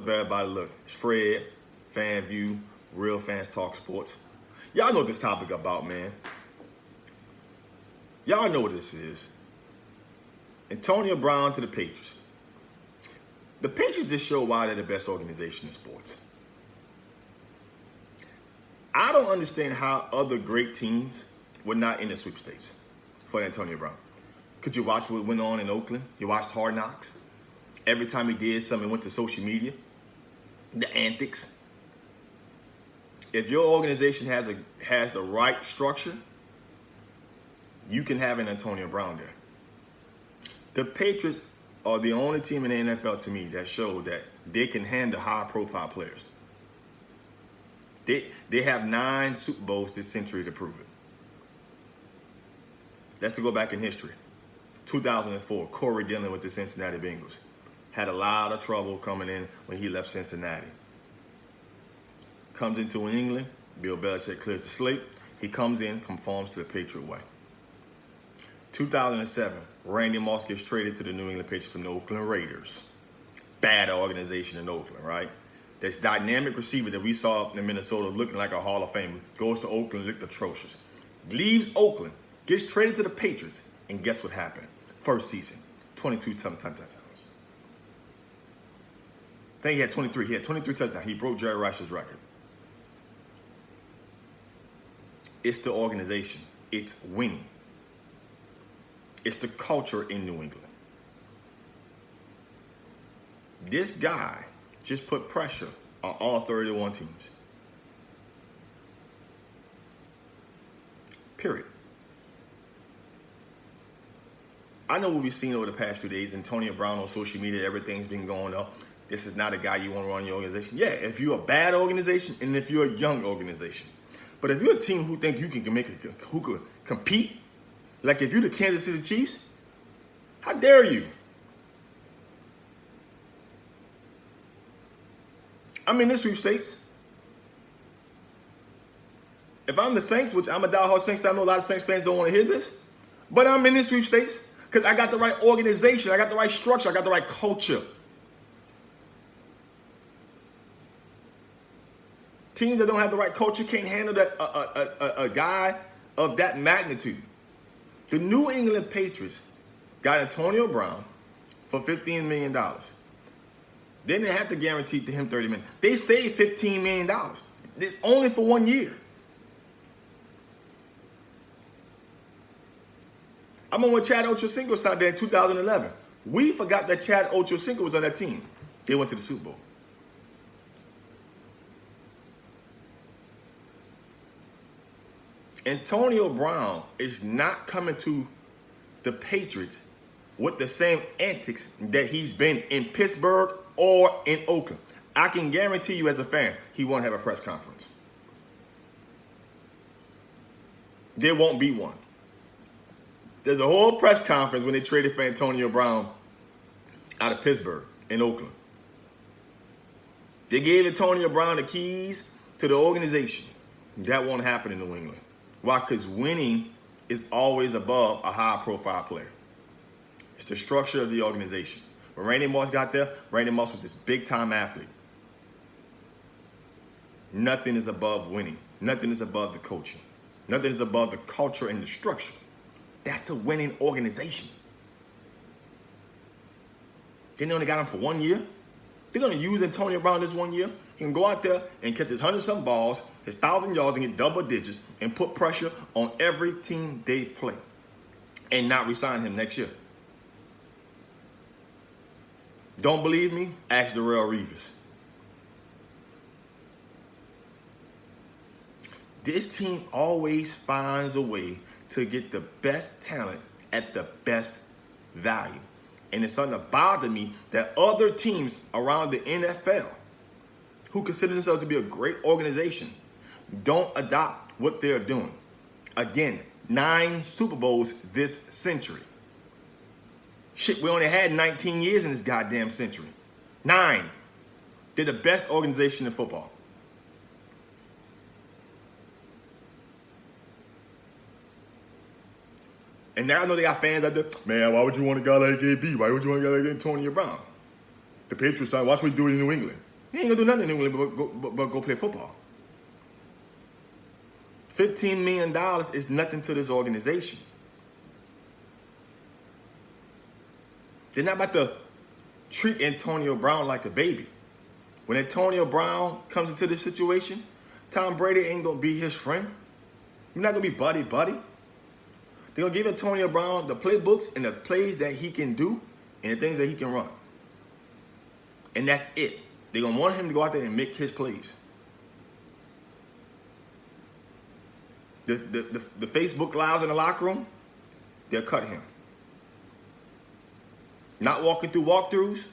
Everybody, look, it's Fred, Fan View, Real Fans Talk Sports. Y'all know what this topic about, man. Y'all know what this is. Antonio Brown to the Patriots. The Patriots just show why they're the best organization in sports. I don't understand how other great teams were not in the sweepstakes for Antonio Brown. Could you watch what went on in Oakland? You watched Hard Knocks. Every time he did something, went to social media. The antics. If your organization has the right structure, you can have an Antonio Brown there. The Patriots are the only team in the NFL to me that showed that they can handle high-profile players. They have 9 Super Bowls this century to prove it. Let's go back in history. 2004, Corey Dillon with the Cincinnati Bengals. Had a lot of trouble coming in when he left Cincinnati. Comes into New England, Bill Belichick clears the slate. He comes in, conforms to the Patriot way. 2007, Randy Moss gets traded to the New England Patriots from the Oakland Raiders. Bad organization in Oakland, right? This dynamic receiver that we saw in Minnesota looking like a Hall of Famer goes to Oakland, looked atrocious. Leaves Oakland, gets traded to the Patriots, and guess what happened? First season, 22 touchdowns. I think he had 23. He had 23 touchdowns. He broke Jerry Rice's record. It's the organization. It's winning. It's the culture in New England. This guy just put pressure on all 31 teams. Period. I know what we've seen over the past few days. Antonio Brown on social media, everything's been going up. This is not a guy you want to run your organization. Yeah, if you're a bad organization and if you're a young organization. But if you're a team who think you can who could compete, like if you're the Kansas City Chiefs, how dare you? I'm in this sweepstakes. If I'm the Saints, which I'm a diehard Saints fan, I know a lot of Saints fans don't want to hear this, but I'm in this sweepstakes because I got the right organization, I got the right structure, I got the right culture. Teams that don't have the right culture can't handle that a guy of that magnitude. The New England Patriots got Antonio Brown for $15 million. They didn't have to guarantee to him $30 million. They saved $15 million. It's only for 1 year. I'm on with Chad Ochocinco side there in 2011. We forgot that Chad Ochocinco was on that team. They went to the Super Bowl. Antonio Brown is not coming to the Patriots with the same antics that he's been in Pittsburgh or in Oakland. I can guarantee you as a fan, he won't have a press conference. There won't be one. There's a whole press conference when they traded for Antonio Brown out of Pittsburgh and Oakland. They gave Antonio Brown the keys to the organization. That won't happen in New England. Why? Because winning is always above a high-profile player. It's the structure of the organization. When Randy Moss got there, Randy Moss was this big-time athlete. Nothing is above winning. Nothing is above the coaching. Nothing is above the culture and the structure. That's a winning organization. Then they only got him for 1 year. They're going to use Antonio Brown this 1 year. He can go out there and catch his 100-some balls, his 1,000 yards, and get double digits and put pressure on every team they play and not re-sign him next year. Don't believe me? Ask Darrelle Revis. This team always finds a way to get the best talent at the best value. And it's starting to bother me that other teams around the NFL who consider themselves to be a great organization don't adopt what they're doing. Again, 9 Super Bowls this century. Shit, we only had 19 years in this goddamn century. 9. They're the best organization in football. And now I know they got fans out there, man, why would you want a guy like AB? Why would you want a guy like Antonio Brown? The Patriots, watch what we do in New England. He ain't gonna do nothing in New England but go play football. $15 million is nothing to this organization. They're not about to treat Antonio Brown like a baby. When Antonio Brown comes into this situation, Tom Brady ain't gonna be his friend. You're not gonna be buddy-buddy. They're gonna give Antonio Brown the playbooks and the plays that he can do and the things that he can run. And that's it. They're gonna want him to go out there and make his plays. The Facebook Lives in the locker room, they'll cut him. Not walking through walkthroughs,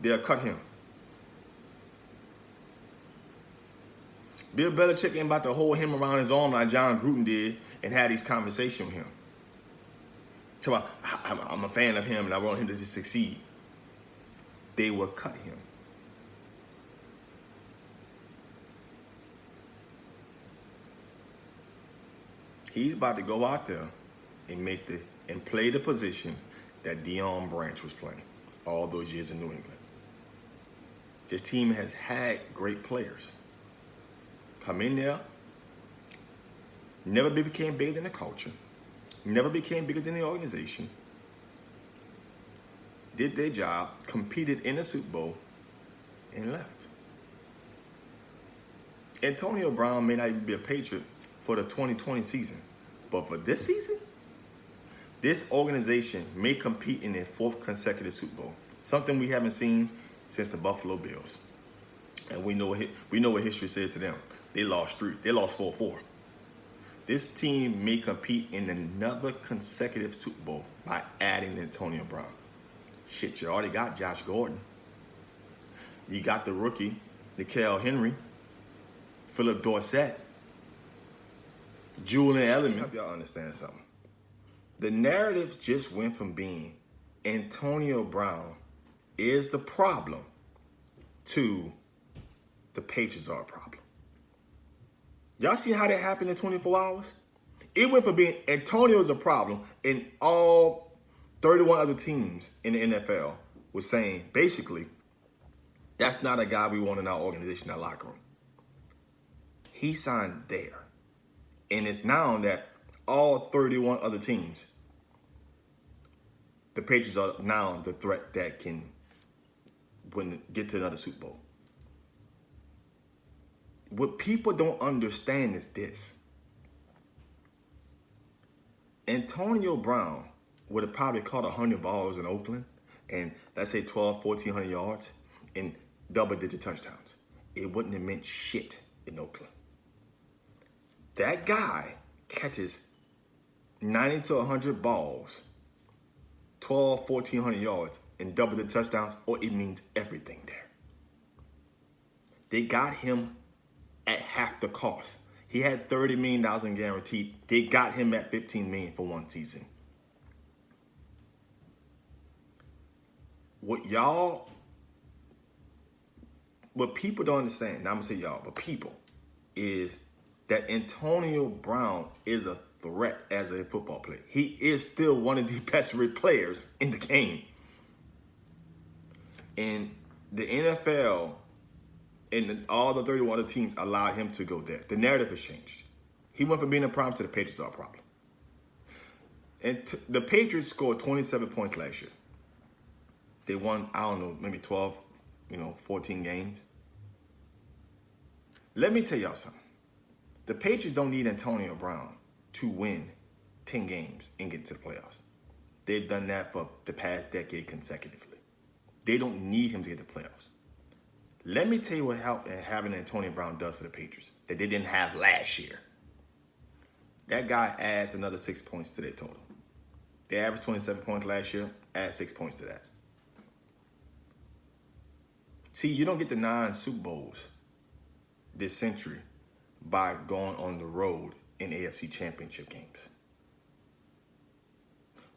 they'll cut him. Bill Belichick ain't about to hold him around his arm like John Gruden did and have these conversations with him. Come on, I'm a fan of him and I want him to just succeed. They will cut him. He's about to go out there and play the position that Deion Branch was playing all those years in New England. This team has had great players. Come in there, never became bigger than the culture, never became bigger than the organization, did their job, competed in the Super Bowl, and left. Antonio Brown may not even be a Patriot for the 2020 season, but for this season, this organization may compete in their 4th consecutive Super Bowl, something we haven't seen since the Buffalo Bills. And we know what history said to them. They lost 4-4. This team may compete in another consecutive Super Bowl by adding Antonio Brown. Shit, you already got Josh Gordon. You got the rookie, N'Keal Henry, Philip Dorsett, Julian Edelman. I hope y'all understand something. The narrative just went from being Antonio Brown is the problem to the Patriots are a problem. Y'all see how that happened in 24 hours? It went from being Antonio is a problem and all 31 other teams in the NFL was saying, basically, that's not a guy we want in our organization, our locker room. He signed there. And it's now that all 31 other teams, the Patriots are now the threat that can get to another Super Bowl. What people don't understand is this. Antonio Brown would have probably caught 100 balls in Oakland and let's say 1,400 yards and double-digit touchdowns. It wouldn't have meant shit in Oakland. That guy catches 90 to 100 balls, 1,400 yards, and double-digit touchdowns, or it means everything there. They got him at half the cost. He had $30 million in guaranteed. They got him at $15 million for one season. What people don't understand, now I'm gonna say y'all, but people, is that Antonio Brown is a threat as a football player. He is still one of the best players in the game. And the NFL and all the 31 other teams allowed him to go there. The narrative has changed. He went from being a problem to the Patriots are a problem. And the Patriots scored 27 points last year. They won, I don't know, maybe 12, 14 games. Let me tell y'all something. The Patriots don't need Antonio Brown to win 10 games and get to the playoffs. They've done that for the past decade consecutively. They don't need him to get to the playoffs. Let me tell you what having Antonio Brown does for the Patriots that they didn't have last year. That guy adds another 6 points to their total. They averaged 27 points last year, add 6 points to that. See, you don't get the 9 Super Bowls this century by going on the road in AFC Championship games.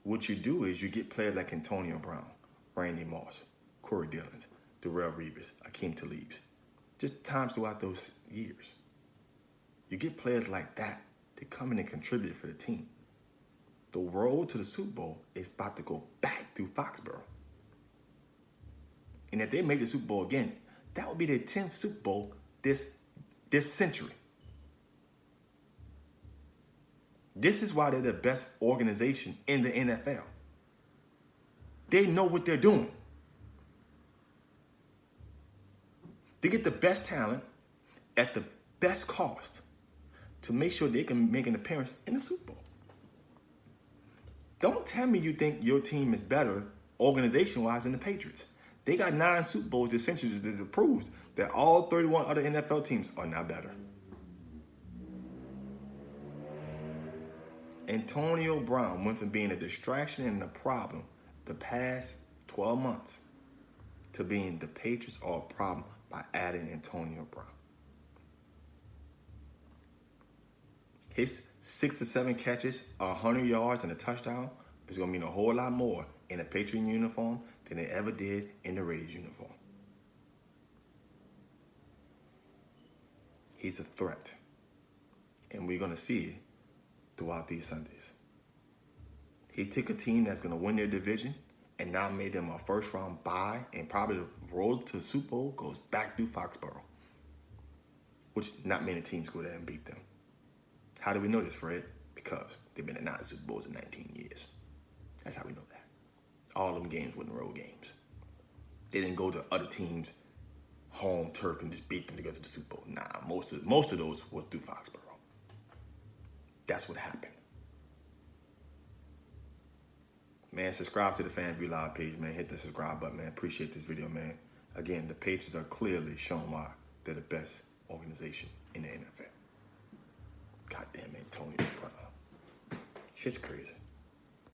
What you do is you get players like Antonio Brown, Randy Moss, Corey Dillons, Darrelle Revis, Akeem Talibs, just times throughout those years. You get players like that to come in and contribute for the team. The road to the Super Bowl is about to go back through Foxborough. And if they make the Super Bowl again, That would be their 10th Super Bowl this century. This is why they're the best organization in the NFL. They know what they're doing. They get the best talent at the best cost to make sure they can make an appearance in the Super Bowl. Don't tell me you think your team is better organization-wise than the Patriots. They got 9 Super Bowls this century that proves that all 31 other NFL teams are not better. Antonio Brown went from being a distraction and a problem the past 12 months to being the Patriots are a problem by adding Antonio Brown. His 6 to 7 catches, 100 yards, and a touchdown is going to mean a whole lot more in a Patriot uniform than it ever did in the Raiders uniform. He's a threat, and we're going to see it throughout these Sundays. He took a team that's going to win their division and now made them a first-round bye, and probably the road to the Super Bowl goes back through Foxborough, which not many teams go there and beat them. How do we know this, Fred? Because they've been in 9 Super Bowls in 19 years. That's how we know that. All them games were road games. They didn't go to other teams' home turf and just beat them to go to the Super Bowl. Nah, most of those were through Foxborough. That's what happened. Man, subscribe to the FanView Live page, man. Hit the subscribe button, man. Appreciate this video, man. Again, the Patriots are clearly showing why they're the best organization in the NFL. Goddamn Antonio Brown. Shit's crazy.